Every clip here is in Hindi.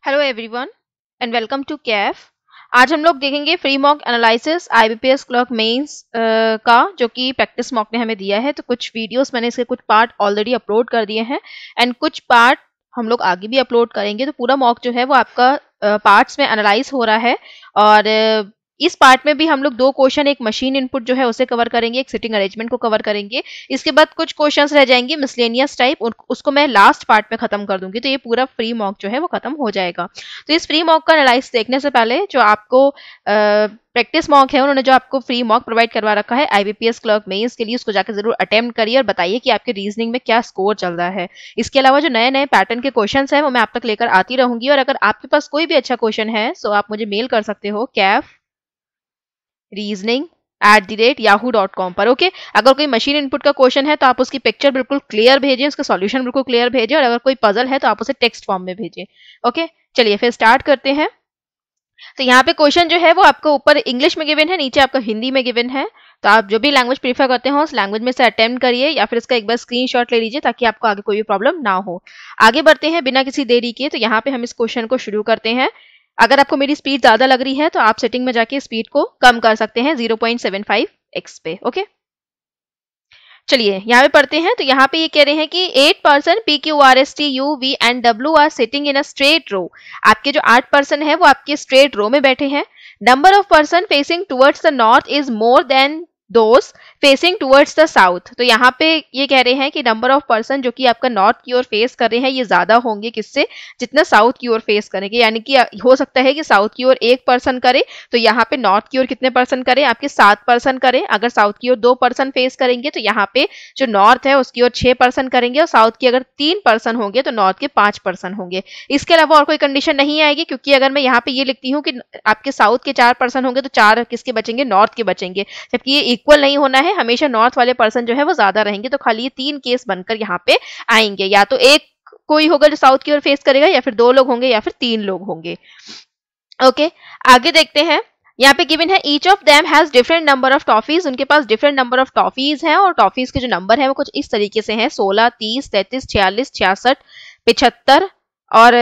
Hello everyone and welcome to cafe. आज हम लोग देखेंगे free mock analysis IBPS clerk mains का, जो कि प्रैक्टिस मॉक ने हमें दिया है। तो कुछ वीडियोस मैंने इसके कुछ पार्ट ऑलरेडी अपलोड कर दिए हैं एंड कुछ पार्ट हम लोग आगे भी अपलोड करेंगे। तो पूरा मॉक जो है वो आपका पार्ट्स में एनालाइज हो रहा है और इस पार्ट में भी हम लोग 2 क्वेश्चन, एक मशीन इनपुट जो है उसे कवर करेंगे, एक सिटिंग अरेंजमेंट को कवर करेंगे। इसके बाद कुछ क्वेश्चंस रह जाएंगे मिसलेनियस टाइप, उसको मैं लास्ट पार्ट में खत्म कर दूंगी। तो ये पूरा फ्री मॉक जो है वो खत्म हो जाएगा। तो इस फ्री मॉक का एनालाइज देखने से पहले जो आपको प्रैक्टिस मॉक है, उन्होंने जो आपको फ्री मॉक प्रोवाइड करवा रखा है आईबीपीएस क्लर्क मेंस के लिए, उसको जाकर जरूर अटेम्प्ट करिए और बताइए कि आपके रीजनिंग में क्या स्कोर चल रहा है। इसके अलावा जो नए नए पैटर्न के क्वेश्चन है वो मैं आप तक लेकर आती रहूंगी। और अगर आपके पास कोई भी अच्छा क्वेश्चन है तो आप मुझे मेल कर सकते हो cafreasoning@yahoo.com पर। ओके, अगर कोई मशीन इनपुट का क्वेश्चन है तो आप उसकी पिक्चर बिल्कुल क्लियर भेजें, उसका सॉल्यूशन बिल्कुल क्लियर भेजें, और अगर कोई पजल है तो आप उसे टेक्स्ट फॉर्म में भेजें। ओके, चलिए फिर स्टार्ट करते हैं। तो यहाँ पे क्वेश्चन जो है वो आपको ऊपर इंग्लिश में गिवन है, नीचे आपका हिंदी में गिवन है। तो आप जो भी लैंग्वेज प्रीफर करते हो उस लैंग्वेज में से अटेम्प्ट करिए या फिर इसका एक बार स्क्रीनशॉट ले लीजिए ताकि आपको आगे कोई भी प्रॉब्लम ना हो। आगे बढ़ते हैं बिना किसी देरी के। तो यहाँ पे हम इस क्वेश्चन को शुरू करते हैं। अगर आपको मेरी स्पीड ज्यादा लग रही है तो आप सेटिंग में जाके स्पीड को कम कर सकते हैं 0.75x पे। ओके, चलिए यहाँ पे पढ़ते हैं। तो यहाँ पे ये कह रहे हैं कि 8 person PQRSTUV and W are sitting in a straight row. आपके जो 8 पर्सन है वो आपके स्ट्रेट रो में बैठे हैं। Number of person facing towards the north is more than those facing towards the south. तो यहाँ पे ये कह रहे हैं कि नंबर ऑफ पर्सन जो कि आपका नॉर्थ की ओर फेस कर रहे हैं ये ज्यादा होंगे किससे, जितना साउथ की ओर फेस करेंगे। यानी कि हो सकता है कि साउथ की ओर 1 पर्सन करे तो यहाँ पे नॉर्थ की ओर कितने पर्सन करें, आपके 7 पर्सन करें। अगर साउथ की ओर 2 पर्सन फेस करेंगे तो यहाँ पे जो नॉर्थ है उसकी ओर 6 पर्सन करेंगे, और साउथ की अगर 3 पर्सन होंगे तो नॉर्थ के 5 पर्सन होंगे। इसके अलावा और कोई कंडीशन नहीं आएगी, क्योंकि अगर मैं यहाँ पे ये लिखती हूँ कि आपके साउथ के 4 पर्सन होंगे तो 4 किसके बचेंगे, नॉर्थ के बचेंगे, जबकि ये इक्वल नहीं होना है। हमेशा नॉर्थ वाले पर्सन जो है वो ज्यादा रहेंगे। तो खाली ये 3 केस बनकर यहाँ पे आएंगे, या तो एक कोई होगा जो साउथ की ओर फेस करेगा, या फिर 2 लोग होंगे, या फिर 3 लोग होंगे। ओके, आगे देखते हैं। यहाँ पे गिवन है each of them has different number of toffees. उनके पास डिफरेंट नंबर ऑफ टॉफीज हैं और टॉफीज के जो नंबर है वो कुछ इस तरीके से हैं 16, 30, 33, 46, 66, 75 और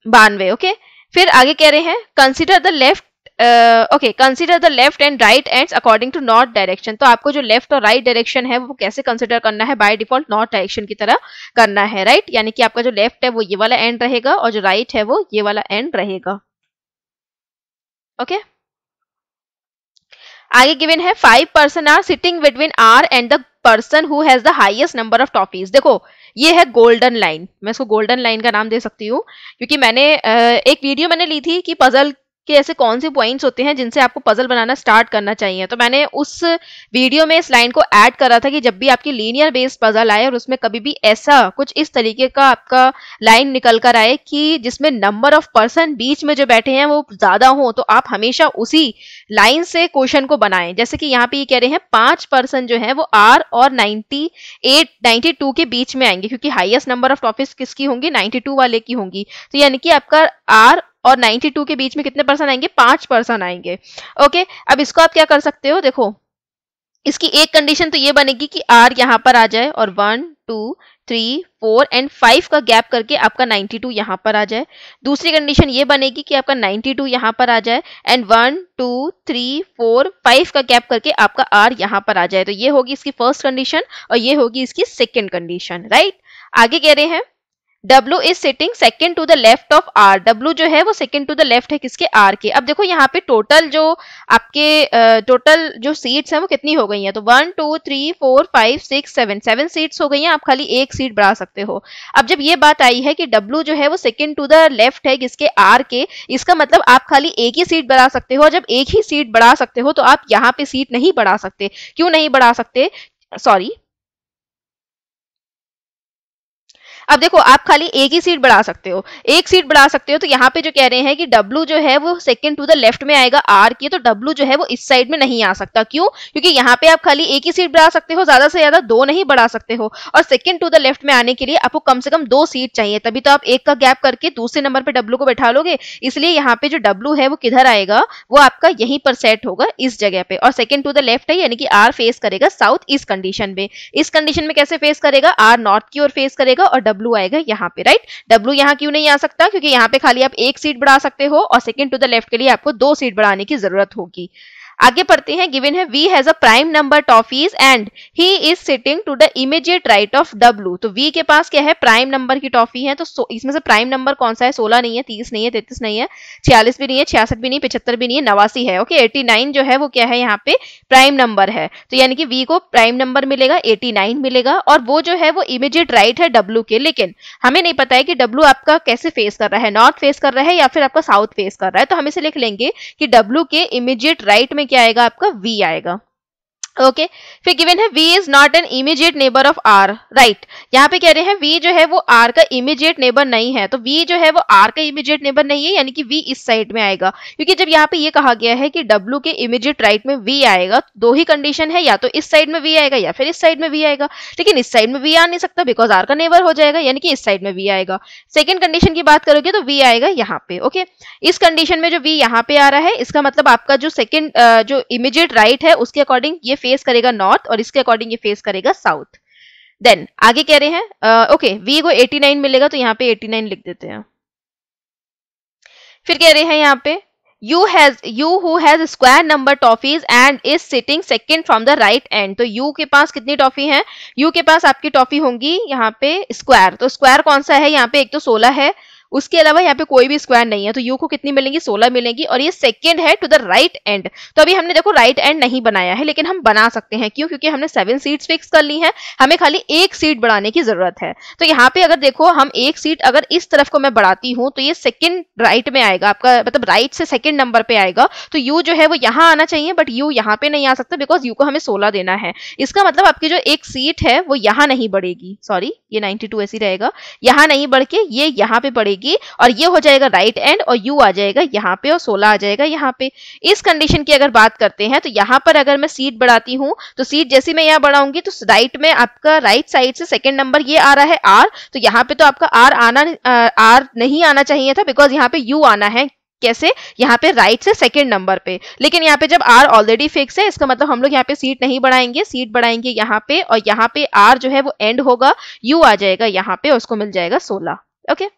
92। ओके, फिर आगे कह रहे हैं consider the left consider the left and right ends according to north direction. तो आपको जो लेफ्ट और राइट डायरेक्शन है वो कैसे कंसीडर करना है, बाय डिफॉल्ट नॉर्थ डायरेक्शन की तरह करना है, राइट। यानी कि आपका जो लेफ्ट है वो ये वाला एंड रहेगा और जो राइट है वो ये वाला एंड रहेगा। ओके, आगे गिवन है 5 person are sitting between R and the person who has the highest number of toffees. देखो ये है गोल्डन लाइन, मैं इसको गोल्डन लाइन का नाम दे सकती हूँ क्योंकि मैंने एक वीडियो मैंने ली थी कि पजल कि ऐसे कौन से पॉइंट्स होते हैं जिनसे आपको पजल बनाना स्टार्ट करना चाहिए। तो मैंने उस वीडियो में इस लाइन को ऐड करा था कि जब भी आपकी लीनियर बेस्ड पजल आए और उसमें कभी भी ऐसा कुछ इस तरीके का आपका लाइन निकल कर आए कि जिसमें नंबर ऑफ पर्सन बीच में जो बैठे हैं वो ज्यादा हो, तो आप हमेशा उसी लाइन से क्वेश्चन को बनाएं। जैसे कि यहाँ पे ये कह रहे हैं 5 पर्सन जो है वो आर और 92 के बीच में आएंगे, क्योंकि हाईएस्ट नंबर ऑफ टॉफीज किसकी होंगी, 92 वाले की होंगी। तो यानी कि आपका आर और 92 के बीच में कितने पर्सन आएंगे, 5 पर्सन आएंगे। ओके, अब इसको आप क्या कर सकते हो, देखो इसकी एक कंडीशन तो ये बनेगी कि आर यहाँ पर आ जाए और 1 2 3 4 एंड 5 का गैप करके आपका 92 यहाँ पर आ जाए। दूसरी कंडीशन ये बनेगी कि आपका 92 यहाँ पर आ जाए एंड 1 2 3 4 5 का गैप करके आपका आर यहाँ पर आ जाए। तो ये होगी इसकी फर्स्ट कंडीशन और ये होगी इसकी सेकेंड कंडीशन, राइट। आगे कह रहे हैं W is sitting second to the left of R। W जो है वो सेकेंड टू द लेफ्ट है किसके, R के। अब देखो यहाँ पे टोटल जो आपके टोटल जो सीट्स हैं वो कितनी हो गई हैं, तो 1 2 3 4 5 6 7 सीट्स हो गई हैं। आप खाली एक सीट बढ़ा सकते हो। अब जब ये बात आई है कि W जो है वो सेकेंड टू द लेफ्ट है किसके, R के, इसका मतलब आप खाली एक ही सीट बढ़ा सकते हो। जब एक ही सीट बढ़ा सकते हो तो आप यहाँ पे सीट नहीं बढ़ा सकते। क्यों नहीं बढ़ा सकते, सॉरी, अब देखो आप खाली एक ही सीट बढ़ा सकते हो, एक सीट बढ़ा सकते हो। तो यहाँ पे जो कह रहे हैं कि W जो है वो सेकंड टू द लेफ्ट में आएगा R की, तो W जो है वो इस साइड में नहीं आ सकता। क्यों, क्योंकि यहाँ पे आप खाली एक ही सीट बढ़ा सकते हो, ज्यादा से ज्यादा 2 नहीं बढ़ा सकते हो। और सेकंड टू द लेफ्ट में आने के लिए आपको कम से कम 2 सीट चाहिए, तभी तो आप एक का गैप करके दूसरे नंबर पे W को बैठा लोगे। इसलिए यहाँ पे जो W है वो किधर आएगा, वो आपका यहीं पर सेट होगा इस जगह पे। और सेकंड टू द लेफ्ट है यानी कि R फेस करेगा साउथ इस कंडीशन में। इस कंडीशन में कैसे फेस करेगा, R नॉर्थ की ओर फेस करेगा और W आएगा यहाँ पे, राइट। W यहाँ क्यों नहीं आ सकता, क्योंकि यहाँ पे खाली आप एक सीट बढ़ा सकते हो और सेकंड टू द लेफ्ट के लिए आपको 2 सीट बढ़ाने की जरूरत होगी। आगे पढ़ते हैं। गिवन है V has a prime number toffees and he is sitting to the immediate right of W। तो V के पास क्या है, प्राइम नंबर की टॉफी है। तो इसमें से प्राइम नंबर कौन सा है, 16 नहीं है, 30 नहीं है, 33 नहीं है, 46 भी नहीं है, 66 भी नहीं, 75 भी नहीं है, 89 है। ओके, 89 जो है वो क्या है, यहाँ पे प्राइम नंबर है। तो यानी कि V को प्राइम नंबर मिलेगा, 89 मिलेगा, और वो जो है वो इमीडिएट राइट है W के। लेकिन हमें नहीं पता है कि W आपका कैसे फेस कर रहा है, नॉर्थ फेस कर रहा है या फिर आपका साउथ फेस कर रहा है। तो हम इसे लिख लेंगे कि W के इमीडिएट राइट में क्या आएगा, आपका V आएगा। ओके, फिर गिवन है V is not an immediate neighbour of R, right. यहाँ पे कह रहे हैं V जो है वो R का इमीडिएट नेबर नहीं है। तो V जो है वो R का इमीडिएट नेबर नहीं है, यानी कि V इस साइड में आएगा। क्योंकि जब यहाँ पे ये कहा गया है कि W के इमीडिएट राइट में V आएगा, दो ही कंडीशन है, या तो इस साइड में V आएगा या फिर इस साइड में V आएगा। लेकिन इस साइड में V आ नहीं सकता बिकॉज R का नेबर हो जाएगा, यानी कि इस साइड में V आएगा। सेकेंड कंडीशन की बात करोगे तो V आएगा यहाँ पे। ओके, इस कंडीशन में जो V यहाँ पे आ रहा है, इसका मतलब आपका जो सेकेंड जो इमीडिएट राइट है उसके अकॉर्डिंग ये फेस करेगा नॉर्थ और इसके अकॉर्डिंग ये फेस करेगा साउथ। देन आगे कह रहे हैं ओके, V को 89 मिलेगा, तो यहाँ पे 89 लिख देते हैं। फिर कह रहे हैं यहाँ पे you who has square number toffees and is sitting second from the right end। तो U के पास कितनी टॉफी है, U के पास आपकी टॉफी होंगी यहाँ पे स्क्वायर। तो स्क्वायर कौन सा है, यहाँ पे एक तो 16 है, उसके अलावा यहाँ पे कोई भी स्क्वायर नहीं है। तो U को कितनी मिलेंगी, 16 मिलेंगी, और ये सेकंड है टू द राइट एंड। तो अभी हमने देखो राइट एंड नहीं बनाया है, लेकिन हम बना सकते हैं। क्यों, क्योंकि हमने 7 सीट्स फिक्स कर ली हैं, हमें खाली एक सीट बढ़ाने की जरूरत है। तो यहाँ पे अगर देखो हम एक सीट अगर इस तरफ को मैं बढ़ाती हूँ तो ये सेकंड राइट में आएगा, आपका मतलब राइट से सेकंड नंबर पे आएगा। तो U जो है वो यहाँ आना चाहिए, बट U यहाँ पे नहीं आ सकता बिकॉज U को हमें 16 देना है। इसका मतलब आपकी जो एक सीट है वो यहाँ नहीं बढ़ेगी, सॉरी ये 92 ऐसी रहेगा, यहाँ नहीं बढ़ के ये यहाँ पे बढ़ेगी, और ये हो जाएगा राइट एंड, और U आ जाएगा यहाँ पे और 16 आ जाएगा यहाँ पे। इस कंडीशन की अगर बात करते हैं तो यहाँ पर अगर मैं सीट बढ़ाती हूँ तो सीट जैसी मैं यहाँ बढ़ाऊंगी तो राइट में आपका राइट साइड से सेकंड नंबर ये आ रहा है R। तो यहाँ पे तो आपका R नहीं आना चाहिए था बिकॉज यहाँ पे U आना है। कैसे, यहाँ पे राइट से सेकंड नंबर पे। लेकिन यहाँ पे जब R ऑलरेडी फिक्स है, इसका मतलब हम लोग यहाँ पे सीट नहीं बढ़ाएंगे, सीट बढ़ाएंगे यहाँ पे, और यहाँ पे R जो है वो एंड होगा, U आ जाएगा यहाँ पे और उसको मिल जाएगा 16। ओके,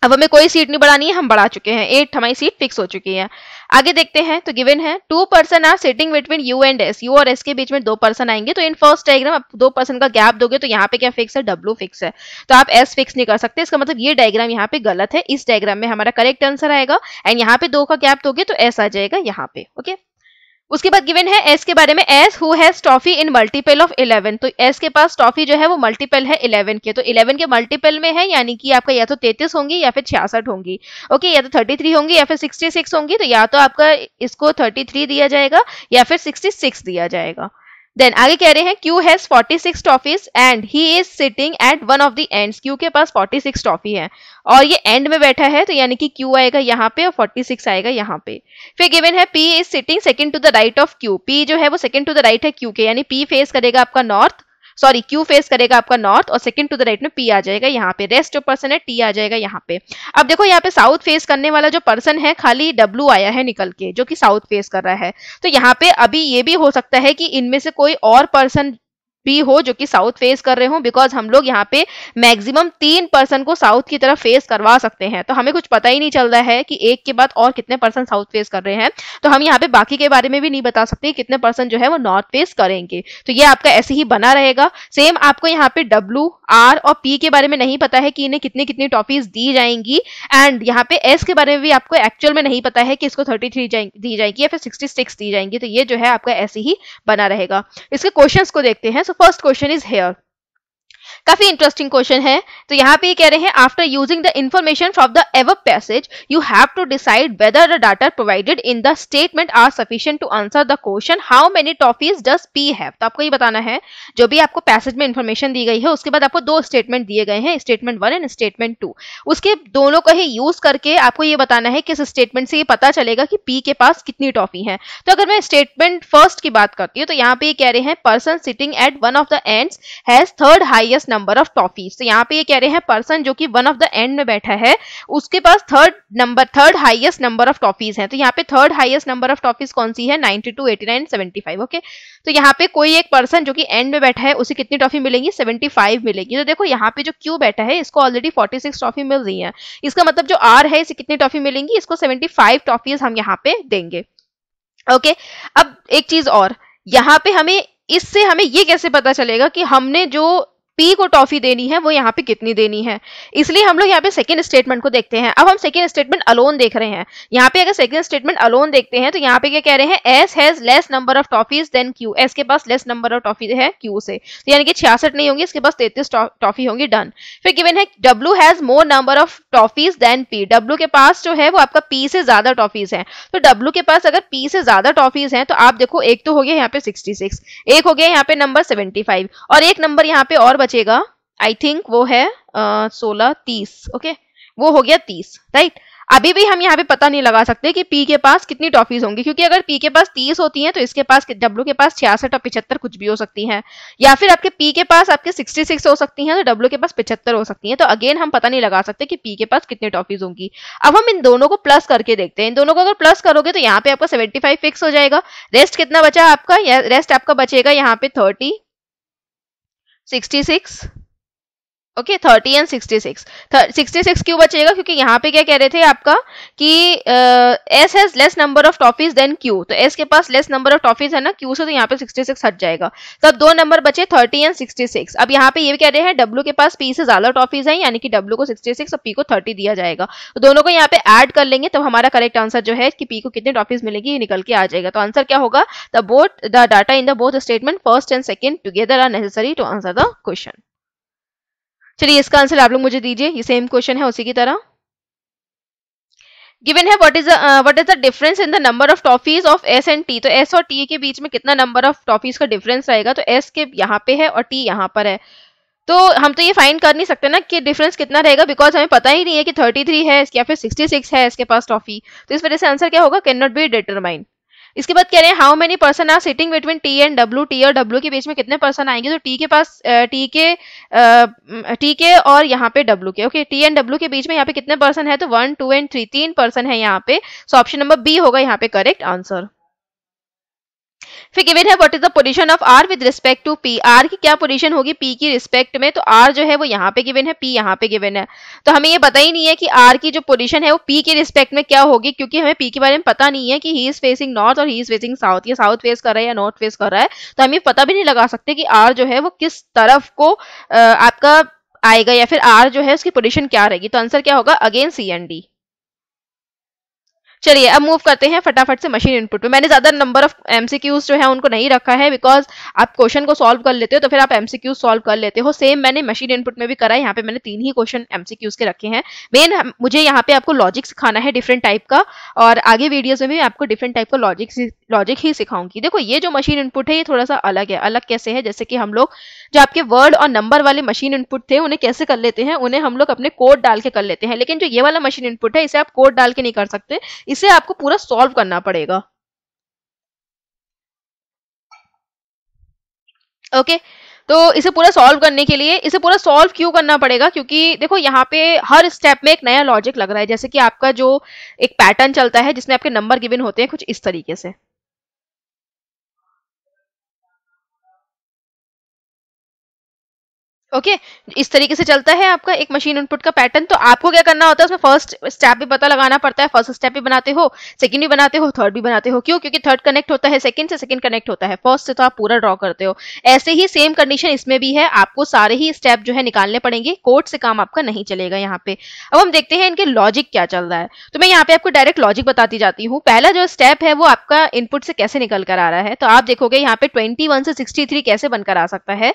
अब हमें कोई सीट नहीं बढ़ानी है, हम बढ़ा चुके हैं, 8 हमारी सीट फिक्स हो चुकी है। आगे देखते हैं। तो गिवन है 2 person are sitting between U and S। U और S के बीच में 2 पर्सन आएंगे। तो इन फर्स्ट डायग्राम आप 2 पर्सन का गैप दोगे तो यहाँ पे क्या फिक्स है, W फिक्स है, तो आप S फिक्स नहीं कर सकते। इसका मतलब ये डायग्राम यहाँ पे गलत है। इस डायग्राम में हमारा करेक्ट आंसर आएगा, एंड यहाँ पे 2 का गैप दोगे तो S आ जाएगा यहाँ पे। ओके, उसके बाद गिवन है S के बारे में, S who has toffee in multiple of 11। तो S के पास टॉफी जो है वो मल्टीपल है 11 के। तो 11 के मल्टीपल में है, यानी कि आपका या तो 33 होंगी या फिर 66 होंगी। ओके, या तो 33 होंगी या फिर 66 होंगी। तो या तो आपका इसको 33 दिया जाएगा या फिर 66 दिया जाएगा। देन आगे कह रहे हैं Q has 46 toffees and he is sitting at one of the ends. Q के पास 46 टॉफी है और ये एंड में बैठा है, तो यानी कि Q आएगा यहाँ पे और 46 आएगा यहाँ पे। फिर गिवन है P is sitting second to the right of Q। P जो है वो सेकंड टू द राइट है Q के, यानी P फेस करेगा आपका नॉर्थ, सॉरी Q फेस करेगा आपका नॉर्थ, और सेकंड टू द राइट में P आ जाएगा यहाँ पे। रेस्ट जो पर्सन है T आ जाएगा यहाँ पे। अब देखो यहाँ पे साउथ फेस करने वाला जो पर्सन है खाली W आया है निकल के, जो कि साउथ फेस कर रहा है। तो यहाँ पे अभी ये भी हो सकता है कि इनमें से कोई और पर्सन भी हो जो कि साउथ फेस कर रहे हो, बिकॉज हम लोग यहाँ पे मैक्सिमम 3 पर्सन को साउथ की तरफ फेस करवा सकते हैं। तो हमें कुछ पता ही नहीं चल रहा है कि एक के बाद और कितने पर्सन साउथ फेस कर रहे हैं। तो हम यहाँ पे बाकी के बारे में भी नहीं बता सकते कितने पर्सन जो है वो नॉर्थ फेस करेंगे। तो ये आपका ऐसे ही बना रहेगा। सेम आपको यहाँ पे W, R और P के बारे में नहीं पता है कि इन्हें कितनी कितनी टॉफीज दी जाएंगी, एंड यहाँ पे S के बारे में भी आपको एक्चुअल में नहीं पता है कि इसको 33 दी जाएगी या फिर 66 दी जाएंगी। तो ये जो है आपका ऐसे ही बना रहेगा। इसके क्वेश्चंस को देखते हैं। फर्स्ट क्वेश्चन इज हियर, काफी इंटरेस्टिंग क्वेश्चन है। तो यहाँ पे कह रहे हैं after using the information from the ever passage you have to decide whether the data provided in the statement are sufficient to answer the question how many toffees does P have. तो आपको ये बताना है जो भी आपको पैसेज में इंफॉर्मेशन दी गई है उसके बाद आपको 2 स्टेटमेंट दिए गए हैं, स्टेटमेंट 1 एंड स्टेटमेंट 2। उसके दोनों को ही यूज करके आपको ये बताना है कि इस स्टेटमेंट से ये पता चलेगा कि P के पास कितनी टॉफी है। तो अगर मैं स्टेटमेंट फर्स्ट की बात करती हूँ तो यहाँ पे कह रहे हैं person sitting at one of the ends has third highest number of toffees. तो यहाँ पे ये कह रहे हैं पर्सन जो कि वन ऑफ द एंड में बैठा है उसके पास third highest number of toffees है। तो यहाँ पे third highest number of toffees कौन सी है, 92, 89, 75। ओके, तो यहाँ पे कोई एक पर्सन जो कि एंड में बैठा है उसे कितनी टॉफी मिलेंगी, 75 मिलेगी। तो देखो यहाँ पे जो क्यू बैठा है इसको ऑलरेडी 46 टॉफी मिल रही है, इसका मतलब जो आर है इसे कितनी टॉफी मिलेंगी, इसको 75 टॉफीज हम यहाँ पे देंगे। ओके, अब एक चीज और, यहाँ पे इससे हमें ये कैसे पता चलेगा कि हमने जो पी को टॉफी देनी है वो यहाँ पे कितनी देनी है, इसलिए हम लोग यहाँ पे सेकंड स्टेटमेंट को देखते हैं। अब हम सेकंड स्टेटमेंट अलोन देख रहे हैं। यहाँ पे अगर सेकंड स्टेटमेंट अलोन देखते हैं तो यहाँ पे क्या कह रहे हैं, S has less number of toffees than Q, S के पास लेस नंबर ऑफ टॉफी है क्यू से, तो यानी कि 66 नहीं होंगी, इसके पास 33 टॉफी होंगी। डन। फिर गिवन है W has more number of toffees than P, W के पास जो है वो आपका पी से ज्यादा टॉफीज है। तो डब्ल्यू के पास अगर पी से ज्यादा टॉफीज हैं तो आप देखो एक तो हो गया यहाँ पे 66, एक हो गया यहाँ पे नंबर 75 और एक नंबर यहाँ पे और बचेगा, आई थिंक वो है 16, 30। ओके, वो हो गया 30, राइट। अभी भी हम यहाँ पे पता नहीं लगा सकते कि पी के पास कितनी टॉफीज होंगी, क्योंकि अगर पी के पास 30 होती हैं तो इसके पास डब्ल्यू के पास 66 और 75 कुछ भी हो सकती हैं, या फिर आपके पी के पास आपके 66 हो सकती हैं तो डब्ल्यू के पास 75 हो सकती हैं। तो अगेन हम पता नहीं लगा सकते कि पी के पास कितनी टॉफीज होंगी। अब हम इन दोनों को प्लस करके देखते हैं। इन दोनों को अगर प्लस करोगे तो यहाँ पे आपका 75 फिक्स हो जाएगा। रेस्ट कितना बचा आपका, रेस्ट आपका बचेगा यहाँ पे 30, 66। Okay, 30 and 66। 66 क्यों बचेगा, क्योंकि यहाँ पे क्या कह रहे थे आपका कि S has less number of toffees than Q, तो एस के पास लेस नंबर ऑफ टॉफीज है ना क्यू से, तो यहाँ पे 66 हट जाएगा। तो अब दो नंबर बचे 30 एंड 66। अब यहाँ पे ये भी कह रहे हैं डब्ल्यू के पास पी से ज्यादा टॉफीज है, यानी कि डब्ल्यू को 66 और पी को 30 दिया जाएगा। तो दोनों को यहाँ पे ऐड कर लेंगे तो हमारा करेक्ट आंसर जो है कि पी को कितनी टॉफीज मिलेगी ये निकल के आ जाएगा। तो आंसर क्या होगा, the data in the both statement first and second together are necessary to answer the question. चलिए इसका आंसर आप लोग मुझे दीजिए, ये सेम क्वेश्चन है उसी की तरह। गिवन है what is the difference in the number of toffees of S and T. तो एस और टी के बीच में कितना नंबर ऑफ टॉफीज का डिफरेंस रहेगा, तो एस के यहाँ पे है और टी यहाँ पर है। तो हम तो ये फाइंड कर नहीं सकते ना कि डिफरेंस कितना रहेगा, बिकॉज हमें पता ही नहीं है कि 33 है या फिर 66 है इसके पास टॉफी। तो इस वजह से आंसर क्या होगा, कैन नॉट बी डिटरमाइन। इसके बाद कह रहे हैं how many person are sitting between T and W, T और डब्ल्यू के बीच में कितने पर्सन आएंगे। तो टी के पास टी के और यहाँ पे डब्ल्यू के, ओके, टी एंड डब्ल्यू के बीच में यहाँ पे कितने पर्सन है, तो 1, 2 एंड 3, 3 पर्सन है यहाँ पे। सो ऑप्शन नंबर बी होगा यहाँ पे करेक्ट आंसर। फिर गिवन है what is the position of R with respect to P, R की क्या पोजीशन होगी पी की रिस्पेक्ट में। तो आर जो है वो यहाँ पे गिवन है, पी यहाँ पे गिवन है। तो हमें ये पता ही नहीं है कि आर की जो पोजीशन है वो पी के रिस्पेक्ट में क्या होगी, क्योंकि हमें पी के बारे में पता नहीं है कि ही इज फेसिंग नॉर्थ और ही इज फेसिंग साउथ, ये साउथ फेस कर रहा है या नॉर्थ फेस कर रहा है। तो हम ये पता भी नहीं लगा सकते कि आर जो है वो किस तरफ को आपका आएगा, या फिर आर जो है उसकी पोजीशन क्या रहेगी। तो आंसर क्या होगा, अगेन सी एंड डी। चलिए अब मूव करते हैं फटाफट से मशीन इनपुट पे। मैंने ज्यादा नंबर ऑफ एमसीक्यूज जो है उनको नहीं रखा है, बिकॉज आप क्वेश्चन को सॉल्व कर लेते हो तो फिर आप एमसीक्यूज सॉल्व कर लेते हो। सेम मैंने मशीन इनपुट में भी करा है, यहाँ पे मैंने 3 ही क्वेश्चन एमसीक्यूज के रखे हैं। मेन मुझे यहाँ पे आपको लॉजिक सिखाना है डिफरेंट टाइप का, और आगे वीडियोज में भी आपको डिफरेंट टाइप का लॉजिक ही सिखाऊंगी। देखो ये जो मशीन इनपुट है ये थोड़ा सा अलग है। अलग कैसे है, जैसे कि हम लोग जो आपके वर्ड और नंबर वाले मशीन इनपुट थे उन्हें कैसे कर लेते हैं, उन्हें हम लोग अपने कोड डाल के कर लेते हैं। लेकिन जो ये वाला मशीन इनपुट है इसे आप कोड डाल के नहीं कर सकते, इसे आपको पूरा सॉल्व करना पड़ेगा। ओके, तो इसे पूरा सॉल्व करने के लिए, इसे पूरा सॉल्व क्यों करना पड़ेगा, क्योंकि देखो यहाँ पे हर स्टेप में एक नया लॉजिक लग रहा है। जैसे कि आपका जो एक पैटर्न चलता है जिसमें आपके नंबर गिवन होते हैं कुछ इस तरीके से। ओके, इस तरीके से चलता है आपका एक मशीन इनपुट का पैटर्न। तो आपको क्या करना होता है, उसमें फर्स्ट स्टेप भी पता लगाना पड़ता है। फर्स्ट स्टेप भी बनाते हो, सेकंड भी बनाते हो, थर्ड भी बनाते हो। क्यों, क्योंकि थर्ड कनेक्ट होता है सेकंड से, सेकंड कनेक्ट होता है फर्स्ट से, तो आप पूरा ड्रॉ करते हो। ऐसे ही सेम कंडीशन इसमें भी है, आपको सारे ही स्टेप जो है निकालने पड़ेंगे, कोड से काम आपका नहीं चलेगा यहाँ पे। अब हम देखते हैं इनके लॉजिक क्या चल रहा है। तो मैं यहाँ पे आपको डायरेक्ट लॉजिक बताती जाती हूँ। पहला जो स्टेप है वो आपका इनपुट से कैसे निकल कर आ रहा है। तो आप देखोगे यहाँ पे 21 से 63 कैसे बनकर आ सकता है।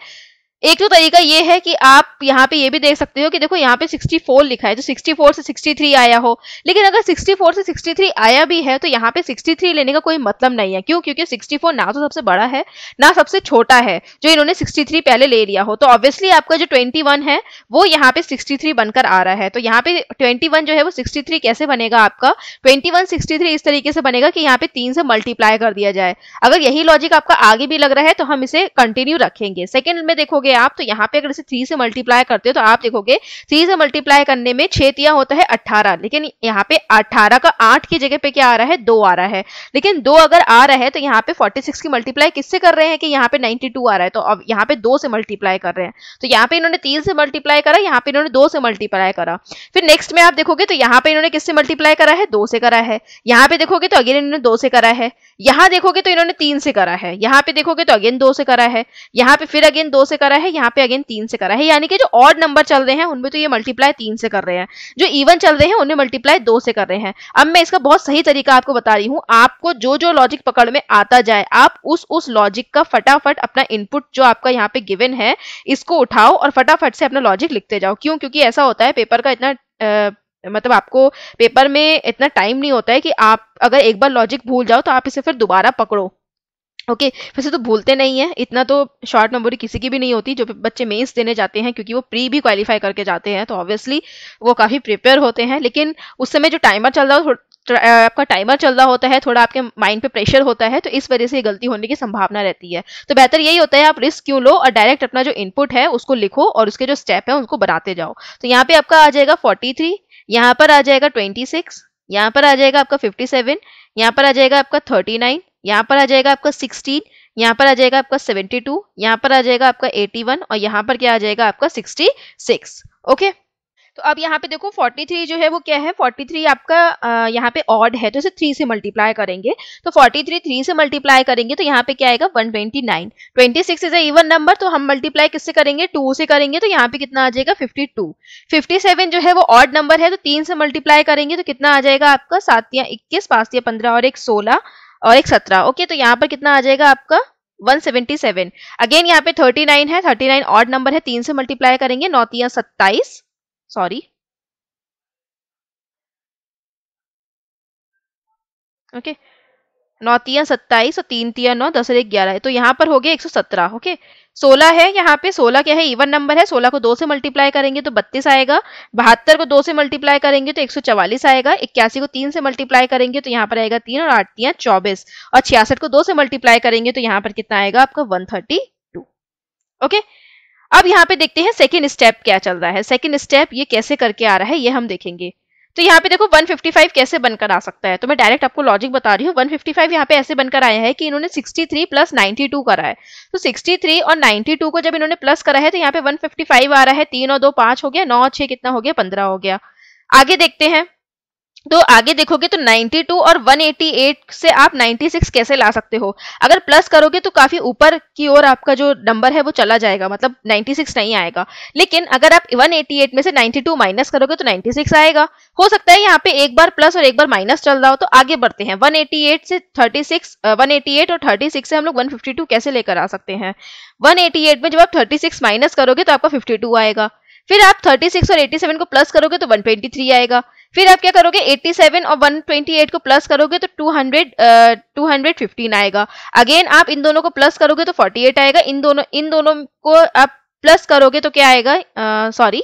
एक तो तरीका ये है कि आप यहाँ पे ये भी देख सकते हो कि देखो यहाँ पे 64 लिखा है, तो 64 से 63 आया हो। लेकिन अगर 64 से 63 आया भी है तो यहाँ पे 63 लेने का कोई मतलब नहीं है। क्यों, क्योंकि 64 ना तो सबसे बड़ा है ना सबसे छोटा है जो इन्होंने 63 पहले ले लिया हो। तो ऑब्वियसली आपका जो 21 है वो यहाँ पे 63 बनकर आ रहा है। तो यहाँ पे 21 जो है वो 63 कैसे बनेगा आपका, 21 63 इस तरीके से बनेगा कि यहाँ पे 3 से मल्टीप्लाई कर दिया जाए। अगर यही लॉजिक आपका आगे भी लग रहा है तो हम इसे कंटिन्यू रखेंगे। सेकेंड में देखोगे देखोगे आप तो यहाँ पे अगर इसे 3 से मल्टीप्लाई करते हो तो आप देखोगे 3 से मल्टीप्लाई करने में 6 तिया होता है 18, लेकिन यहाँ पे 18 का 8 की जगह पे क्या आ रहा है, 2 आ रहा है। लेकिन 2 अगर आ रहा है तो यहाँ पे 46 की मल्टीप्लाई किससे कर रहे हैं कि यहाँ पे 92 आ रहा है, तो अब यहाँ पे 2 से मल्टीप्लाई कर रहे हैं। तो यहाँ पे इन्होंने 3 से मल्टीप्लाई करा, यहाँ पे इन्होंने 2 से मल्टीप्लाई करा। फिर नेक्स्ट में आप देखोगे तो यहाँ पे इन्होंने किससे मल्टीप्लाई करा है, 2 से करा है। यहाँ पे देखोगे तो अगेन इन्होंने 2 से करा है। यहाँ देखोगे तो इन्होंने 3 से करा है। यहाँ पे देखोगे तो अगेन 2 से करा है। यहाँ पे फिर अगेन 2 से करा है। यहाँ पे अगेन 3 से करा है। यानी कि जो ऑड नंबर चल रहे हैं उनमें तो ये मल्टीप्लाई 3 से कर रहे हैं, जो इवन चल रहे हैं उन्हें मल्टीप्लाई 2 से कर रहे हैं। अब मैं इसका बहुत सही तरीका आपको बता रही हूँ। आपको जो जो लॉजिक पकड़ में आता जाए आप उस लॉजिक का फटाफट अपना इनपुट जो आपका यहाँ पे गिवन है इसको उठाओ और फटाफट से अपना लॉजिक लिखते जाओ। क्यों? क्योंकि ऐसा होता है पेपर का इतना मतलब आपको पेपर में इतना टाइम नहीं होता है कि आप अगर एक बार लॉजिक भूल जाओ तो आप इसे फिर दोबारा पकड़ो। ओके, वैसे तो भूलते नहीं है, इतना तो शॉर्ट मेमोरी किसी की भी नहीं होती। जो बच्चे मेंस देने जाते हैं क्योंकि वो प्री भी क्वालिफाई करके जाते हैं तो ऑब्वियसली वो काफी प्रिपेयर होते हैं, लेकिन उस समय जो टाइमर चल रहा आपका टाइमर चल रहा होता है, थोड़ा आपके माइंड पे प्रेशर होता है, तो इस वजह से गलती होने की संभावना रहती है। तो बेहतर यही होता है आप रिस्क क्यों लो और डायरेक्ट अपना जो इनपुट है उसको लिखो और उसके जो स्टेप है उनको बनाते जाओ। तो यहाँ पे आपका आ जाएगा 43, यहाँ पर आ जाएगा 26, यहाँ पर आ जाएगा आपका 57, यहाँ पर आ जाएगा आपका 39, यहाँ पर आ जाएगा आपका 16, यहाँ पर आ जाएगा आपका 72, यहाँ पर आ जाएगा आपका 81 और यहाँ पर क्या आ जाएगा आपका 66। ओके, तो अब यहाँ पे देखो 43 जो है वो क्या है, 43 आपका यहाँ पे ऑड है तो इसे 3 से मल्टीप्लाई करेंगे। तो 43 3 से मल्टीप्लाई करेंगे तो यहाँ पे क्या आएगा 129। 26 इज अ इवन नंबर तो हम मल्टीप्लाई किससे करेंगे, 2 से करेंगे। तो यहाँ पे कितना आ जाएगा 52। 57 जो है वो ऑड नंबर है तो 3 से मल्टीप्लाई करेंगे तो कितना आ जाएगा आपका 7 या 21, 5 या 15 और एक 16 और एक 17। ओके, तो यहाँ पर कितना आ जाएगा आपका 177। अगेन यहाँ पे 39 है, 39 ऑड नंबर है, 3 से मल्टीप्लाई करेंगे, 9 या 27, सॉरी ओके, 9 तिया 27 और 3 तिया 9, 10 और 1 11 है, तो यहाँ पर हो गया 117। ओके, 16 है, यहाँ पे 16 क्या है, इवन नंबर है। 16 को 2 से मल्टीप्लाई करेंगे तो 32 आएगा। 72 को 2 से मल्टीप्लाई करेंगे तो 144 आएगा। 81 को 3 से मल्टीप्लाई करेंगे तो यहाँ पर आएगा 3 और 8 तिया 24 और 66 को 2 से मल्टीप्लाई करेंगे तो यहाँ पर कितना आएगा आपका 132। ओके, अब यहाँ पे देखते हैं सेकेंड स्टेप क्या चल रहा है। सेकेंड स्टेप ये कैसे करके आ रहा है ये हम देखेंगे। तो यहाँ पे देखो 155 कैसे बनकर आ सकता है, तो मैं डायरेक्ट आपको लॉजिक बता रही हूँ। 155 यहाँ पे ऐसे बनकर आया है कि इन्होंने 63 प्लस 92 करा है। तो 63 और 92 को जब इन्होंने प्लस करा है तो यहाँ पे 155 आ रहा है। 3 और 2 5 हो गया, 9 और 6 कितना हो गया 15 हो गया। आगे देखते हैं, तो आगे देखोगे तो 92 और 188 से आप 96 कैसे ला सकते हो। अगर प्लस करोगे तो काफी ऊपर की ओर आपका जो नंबर है वो चला जाएगा, मतलब 96 नहीं आएगा। लेकिन अगर आप 188 में से 92 माइनस करोगे तो 96 आएगा। हो सकता है यहाँ पे एक बार प्लस और एक बार माइनस चल रहा हो। तो आगे बढ़ते हैं, 188 से 36, 188 और 36 से हम लोग 152 कैसे लेकर आ सकते हैं। 188 में जब आप 36 माइनस करोगे तो आपका 52 आएगा। फिर आप 36 और 87 को प्लस करोगे तो 123 आएगा। फिर आप क्या करोगे, 87 और 128 को प्लस करोगे तो 215 आएगा। अगेन आप इन दोनों को प्लस करोगे तो 48 आएगा। इन दोनों को आप प्लस करोगे तो क्या आएगा, सॉरी,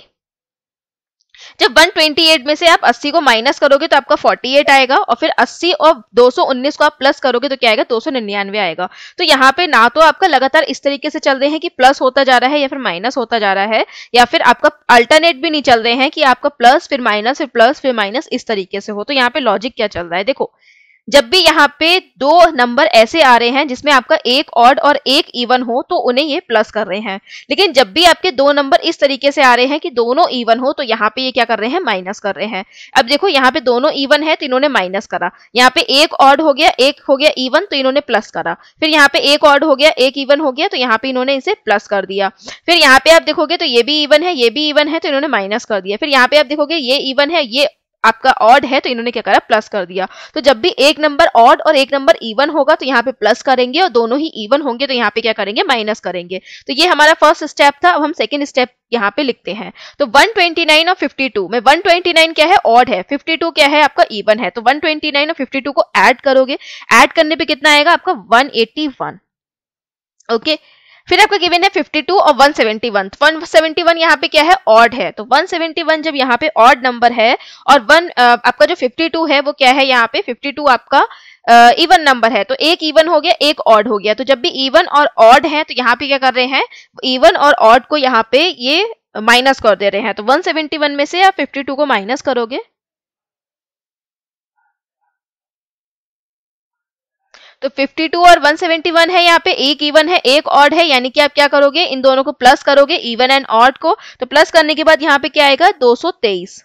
जब 128 में से आप 80 को माइनस करोगे तो आपका 48 आएगा। और फिर 80 और 219 को आप प्लस करोगे तो क्या आएगा, 299 आएगा। तो यहाँ पे ना तो आपका लगातार इस तरीके से चल रहे हैं कि प्लस होता जा रहा है या फिर माइनस होता जा रहा है, या फिर आपका अल्टरनेट भी नहीं चल रहे हैं कि आपका प्लस फिर माइनस फिर प्लस फिर माइनस इस तरीके से हो। तो यहाँ पे लॉजिक क्या चल रहा है, देखो, जब भी यहाँ पे दो नंबर ऐसे आ रहे हैं जिसमें आपका एक ऑड और एक इवन हो तो उन्हें ये प्लस कर रहे हैं। लेकिन जब भी आपके दो नंबर इस तरीके से आ रहे हैं कि दोनों इवन हो तो यहाँ पे ये क्या कर रहे हैं, माइनस कर रहे हैं। अब देखो यहाँ पे दोनों इवन है तो इन्होंने माइनस करा, यहाँ पे एक ऑड हो गया एक हो गया इवन तो इन्होंने प्लस करा, फिर यहाँ पे एक ऑड हो गया एक इवन हो गया तो यहाँ पे इन्होंने इसे प्लस कर दिया। फिर यहाँ पे आप देखोगे तो ये भी इवन है ये भी इवन है तो इन्होंने माइनस कर दिया। फिर यहाँ पे आप देखोगे ये इवन है ये आपका ऑड है तो इन्होंने क्या करा, प्लस कर दिया। तो जब भी एक नंबर ऑड और एक नंबर इवन होगा तो यहाँ पे प्लस करेंगे और दोनों ही इवन होंगे तो यहाँ पे क्या करेंगे, माइनस करेंगे। तो ये हमारा फर्स्ट स्टेप था। अब हम सेकंड स्टेप यहाँ पे लिखते हैं। तो 129 और 52 में 129 क्या है, ऑड है, 52 क्या है आपका इवन है। तो 129 और 52 को ऐड करोगे, ऐड करने पे कितना आएगा आपका 181। ओके, फिर आपका गिवन है 52 और 171। 171 यहाँ पे क्या है, ऑड है, तो 171 जब यहाँ पे ऑड नंबर है और आपका जो 52 है वो क्या है, यहाँ पे 52 आपका इवन नंबर है, तो एक इवन हो गया एक ऑड हो गया। तो जब भी इवन और ऑड है तो यहाँ पे क्या कर रहे हैं, इवन और ऑड को यहाँ पे ये माइनस कर दे रहे हैं। तो 171 में से आप 52 को माइनस करोगे तो 52 और 171 है, यहाँ पे एक इवन है एक ऑड है, यानी कि आप क्या करोगे, इन दोनों को प्लस करोगे, इवन एंड ऑड को। तो प्लस करने के बाद यहाँ पे क्या आएगा, 223,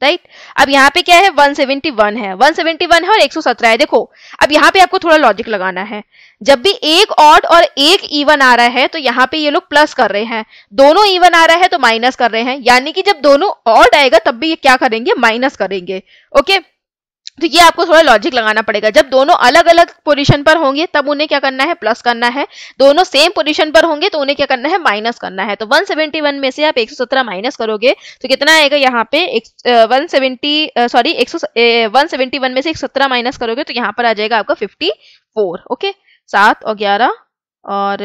राइट। अब यहाँ पे क्या है, 171 है, 171 है और 117 है। देखो अब यहाँ पे आपको थोड़ा लॉजिक लगाना है, जब भी एक ऑड और एक इवन आ रहा है तो यहाँ पे ये लोग प्लस कर रहे हैं, दोनों इवन आ रहा है तो माइनस कर रहे हैं, यानी कि जब दोनों ऑड आएगा तब भी ये क्या करेंगे, माइनस करेंगे। ओके, तो ये आपको थोड़ा लॉजिक लगाना पड़ेगा। जब दोनों अलग अलग पोजीशन पर होंगे तब उन्हें क्या करना है, प्लस करना है, दोनों सेम पोजीशन पर होंगे तो उन्हें क्या करना है, माइनस करना है। तो 171 में से आप 117 माइनस करोगे तो कितना आएगा, यहाँ पे 171 में से 117 माइनस करोगे तो यहाँ पर आ जाएगा आपका 54। ओके, 7 और 11 और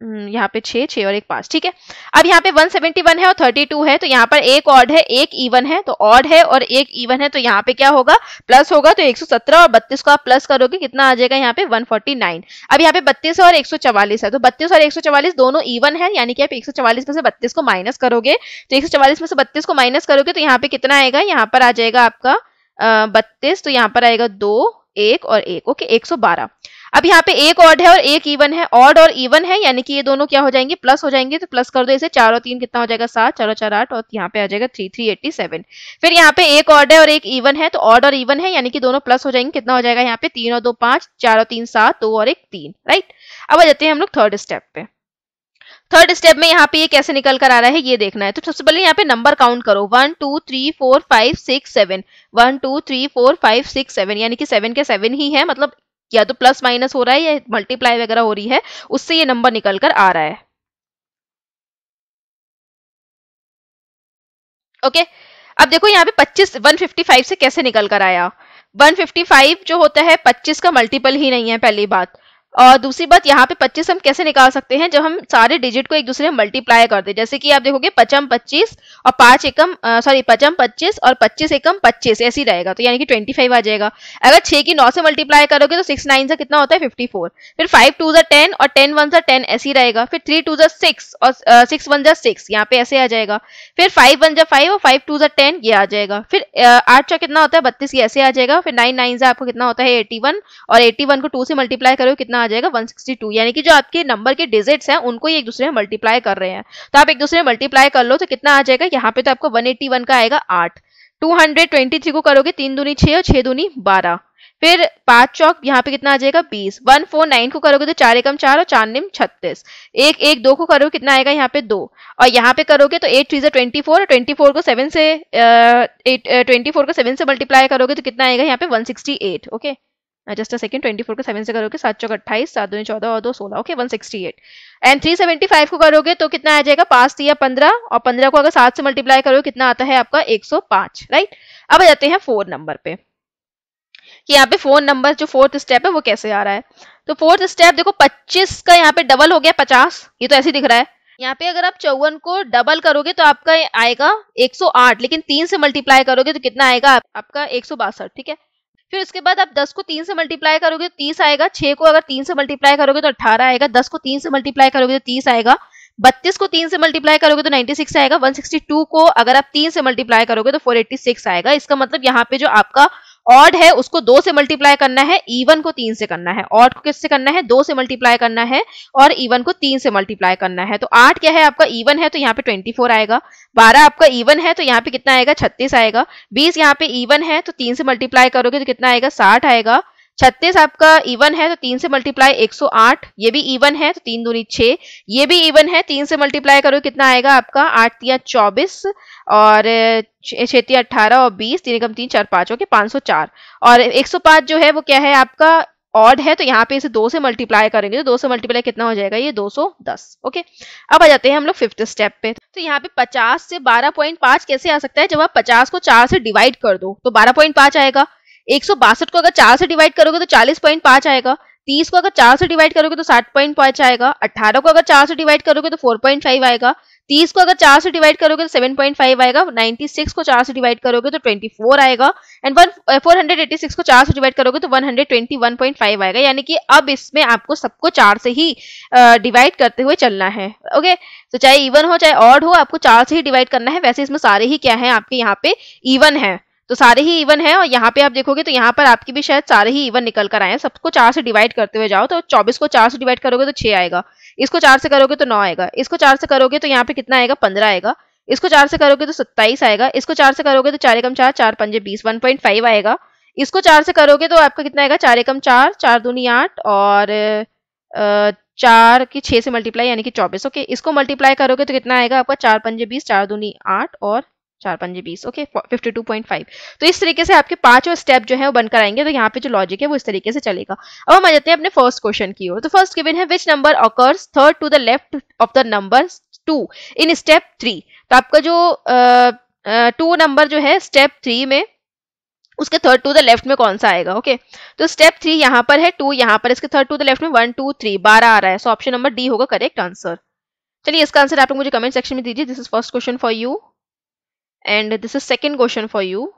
यहाँ पे 6 और 1 5, ठीक है। अब यहाँ पे 171 है और 32 है, तो यहाँ पर एक ऑड है एक इवन है, तो ऑड है और एक इवन है तो यहाँ पे क्या होगा, प्लस होगा। तो 117 और 32 को आप प्लस करोगे, कितना आ जाएगा यहाँ पे 149। अब यहाँ पे 32 और 144 है, तो 32 और 144 दोनों इवन है, यानी कि आप 144 में से 32 को माइनस करोगे, तो 144 में से 32 को माइनस करोगे तो यहाँ पे कितना आएगा, यहाँ पर आ जाएगा आपका 32, तो यहाँ पर आएगा 2 1 और 1, ओके 112। अब यहाँ पे एक ऑड है और एक इवन है, ऑड और इवन है यानी कि ये दोनों क्या हो जाएंगे, प्लस हो जाएंगे। तो प्लस कर दो इसे, 4 और 3 कितना हो जाएगा, 7, 4 और 4 8 और यहाँ पे आ जाएगा 387। फिर यहाँ पे एक ऑड है और एक इवन है, तो ऑड और इवन है यानी कि दोनों प्लस हो जाएंगे, कितना हो जाएगा यहाँ पे 3 और 2 5, 4 और 3 7, 2 और 1 3, राइट। अब आ जाते हैं हम लोग थर्ड स्टेप पे। थर्ड स्टेप में यहाँ पे ये कैसे निकल कर आ रहा है ये देखना है। तो सबसे पहले यहाँ पे नंबर काउंट करो, 1 2 3 4 5 6 7, 1 2 3 4 5 6 7, यानी कि 7 के 7 ही है, मतलब या तो प्लस माइनस हो रहा है या मल्टीप्लाई वगैरह हो रही है, उससे ये नंबर निकल कर आ रहा है। ओके, अब देखो यहाँ पे 25 155 से कैसे निकल कर आया। 155 जो होता है 25 का मल्टीपल ही नहीं है, पहली बात। और दूसरी बात, यहाँ पे 25 हम कैसे निकाल सकते हैं, जब हम सारे डिजिट को एक दूसरे में मल्टीप्लाई कर दे। जैसे कि आप देखोगे 55 25 और 5 एकम 55 25 और 25 एकम 25, ऐसे ही रहेगा, तो यानी कि 25 आ जाएगा। अगर 6 की 9 से मल्टीप्लाई करोगे तो 6 9 से कितना होता है 54। फिर 5 2 10 और 10 1 10, ऐसे ही रहेगा। फिर 3 2 6 और 6 1 6, यहाँ पे ऐसे आ जाएगा। फिर 5 1 5 और 5 2 10, ये आ जाएगा। फिर 8 4 कितना होता है 32, ये ऐसे आ जाएगा। फिर 9 9 आपको कितना होता है 81, और 81 को 2 से मल्टीप्लाई करोगे कितना आ जाएगा 162, यानी कि जो आपके नंबर के डिजिट्स हैं उनको ये एक दूसरे में मल्टीप्लाई कर रहे हैं। तो आप एक दूसरे में मल्टीप्लाई कर लो तो कितना आ जाएगा, यहाँ पे तो आपको 181 का आएगा 8, 223 को करोगे 3 दूनी 6 और 6 दूनी 12, फिर 5 चौक यहाँ पे कितना आ जाएगा 20, 149 को करोगे तो 4 एकम 4 और 4 निम 36, 1 1 2 को करोगे कितना आएगा यहाँ पे 2, और यहाँ पे करोगे तो 8 3 24 और 24 को 7 से 24 को 7 से मल्टीप्लाई करोगे तो कितना आएगा यहाँ पे 168। ओके, जस्ट अ सेकंड, 24 को 7 से करोगे 7 चौक 28, 7 दूनी 14 और 2 16, ओके 168। एंड 375 को करोगे तो कितना आ जाएगा 5 3 15, और 15 को अगर 7 से मल्टीप्लाई करोगे कितना आता है आपका 105, राइट। अब आ जाते हैं 4 नंबर पे कि यहाँ पे 4 नंबर जो फोर्थ स्टेप है वो कैसे आ रहा है। तो फोर्थ स्टेप देखो 25 का यहाँ पे डबल हो गया 50, ये तो ऐसे ही दिख रहा है। यहाँ पे अगर आप 54 को डबल करोगे तो आपका आएगा 108, लेकिन 3 से मल्टीप्लाई करोगे तो कितना आएगा आपका 162, ठीक है। फिर उसके बाद आप 10 को 3 से मल्टीप्लाई करोगे तो 30 आएगा, 6 को अगर 3 से मल्टीप्लाई करोगे तो 18 आएगा, 10 को 3 से मल्टीप्लाई करोगे तो 30 आएगा, 32 को 3 से मल्टीप्लाई करोगे तो 96 आएगा, 162 को अगर आप 3 से मल्टीप्लाई करोगे तो 486 आएगा। इसका मतलब यहाँ पे जो आपका ऑड है उसको 2 से मल्टीप्लाई करना है, इवन को 3 से करना है। ऑड को किससे करना है 2 से मल्टीप्लाई करना है, और इवन को 3 से मल्टीप्लाई करना है। तो 8 क्या है आपका इवन है तो यहाँ पे 24 आएगा, 12 आपका इवन है तो यहाँ पे कितना आएगा 36 आएगा, 20 यहाँ पे इवन है तो 3 से मल्टीप्लाई करोगे तो कितना आएगा 60 आएगा, 36 आपका इवन है तो 3 से मल्टीप्लाई 108, ये भी इवन है तो 3 दूनी 6, ये भी इवन है 3 से मल्टीप्लाई करो कितना आएगा आपका 8 3 24 और 6 3 18 और 20, 3 एकम 3 4 5, ओके 504। और 105 जो है वो क्या है आपका ऑड है, तो यहाँ पे इसे 2 से मल्टीप्लाई करेंगे तो 2 से मल्टीप्लाई कितना हो जाएगा ये 210, ओके। अब आ जाते हैं हम लोग फिफ्थ स्टेप पे। तो यहाँ पे 50 से 12.5 कैसे आ सकता है, जब आप 50 को 4 से डिवाइड कर दो तो 12.5 आएगा, 162 को अगर 4 से डिवाइड करोगे तो 40.5 आएगा, 30 को अगर 4 से डिवाइड करोगे तो 60.5 आएगा, 18 को अगर 4 से डिवाइड करोगे तो 4.5 आएगा, 30 को अगर 4 से डिवाइड करोगे तो 7.5 आएगा, 96 को 4 से डिवाइड करोगे तो 24 आएगा, एंड 486 को 4 से डिवाइड करोगे तो 121.5 आएगा। यानी कि अब इसमें आपको सबको 4 से ही डिवाइड करते हुए चलना है। ओके, तो चाहे इवन हो चाहे ऑड हो, आपको 4 से ही डिवाइड करना है। वैसे इसमें सारे ही क्या है, आपके यहाँ पे इवन है, तो सारे ही इवन है। और यहाँ पे आप देखोगे तो यहाँ पर आपकी भी शायद सारे ही इवन निकल कर आए हैं। सबको 4 से डिवाइड करते हुए जाओ तो 24 को 4 से डिवाइड करोगे तो 6 आएगा, इसको 4 से करोगे तो 9 आएगा, इसको 4 से करोगे तो यहाँ पे कितना आएगा 15 आएगा, इसको 4 से करोगे तो 27 आएगा, इसको 4 से करोगे तो 4 एकम 4 4 पंजे 20 1.5 आएगा, इसको 4 से करोगे तो आपका कितना आएगा 4 एकम 4 4 दूनी 8 और 4 की 6 से मल्टीप्लाई यानी कि 24। ओके, इसको मल्टीप्लाई करोगे तो कितना आएगा आपका 4 पंजे 20 4 दूनी 8 और 4 पंजे 20। ओके, 52.5। तो इस तरीके से आपके 5 स्टेप जो है वो बनकर आएंगे। तो यहाँ पे जो लॉजिक है वो इस तरीके से चलेगा। अब हम आ जाते हैं अपने फर्स्ट क्वेश्चन की ओर। तो फर्स्ट गिवन है which number occurs third to the left of the number 2 in step 3। तो आपका जो 2 नंबर जो है स्टेप 3 में उसके थर्ड टू द लेफ्ट में कौन सा आएगा। ओके, तो स्टेप 3 यहाँ पर है, 2 यहाँ पर, इसके थर्ड टू द लेफ्ट में 1 2 3 12 आ रहा है। सो ऑप्शन नंबर डी होगा करेक्ट आंसर। चलिए इसका आंसर आप लोग मुझे कमेंट सेक्शन में दीजिए। This is first question for you and this is second question for you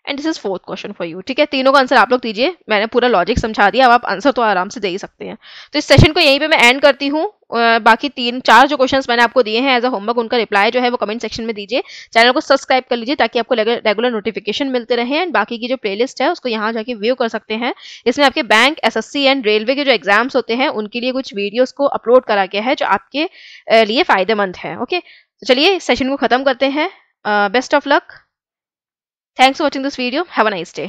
and this is fourth question for you. ठीक है, तीनों का आंसर आप लोग दीजिए। मैंने पूरा लॉजिक समझा दिया, अब आप आंसर तो आराम से दे ही सकते हैं। तो इस सेशन को यहीं पे मैं एंड करती हूँ। बाकी 3-4 जो क्वेश्चंस मैंने आपको दिए हैं एज अ होमवर्क, उनका रिप्लाई जो है वो कमेंट सेक्शन में दीजिए। चैनल को सब्सक्राइब कर लीजिए ताकि आपको रेगुलर नोटिफिकेशन मिलते रहे। एंड बाकी की जो प्लेलिस्ट है उसको यहाँ जाके व्यू कर सकते हैं। इसमें आपके बैंक, एसएससी एंड रेलवे के जो एग्जाम्स होते हैं उनके लिए कुछ वीडियोज को अपलोड करा गया है जो आपके लिए फायदेमंद है। ओके, तो चलिए इस सेशन को खत्म करते हैं। Best of luck. Thanks for watching this video. Have a nice day.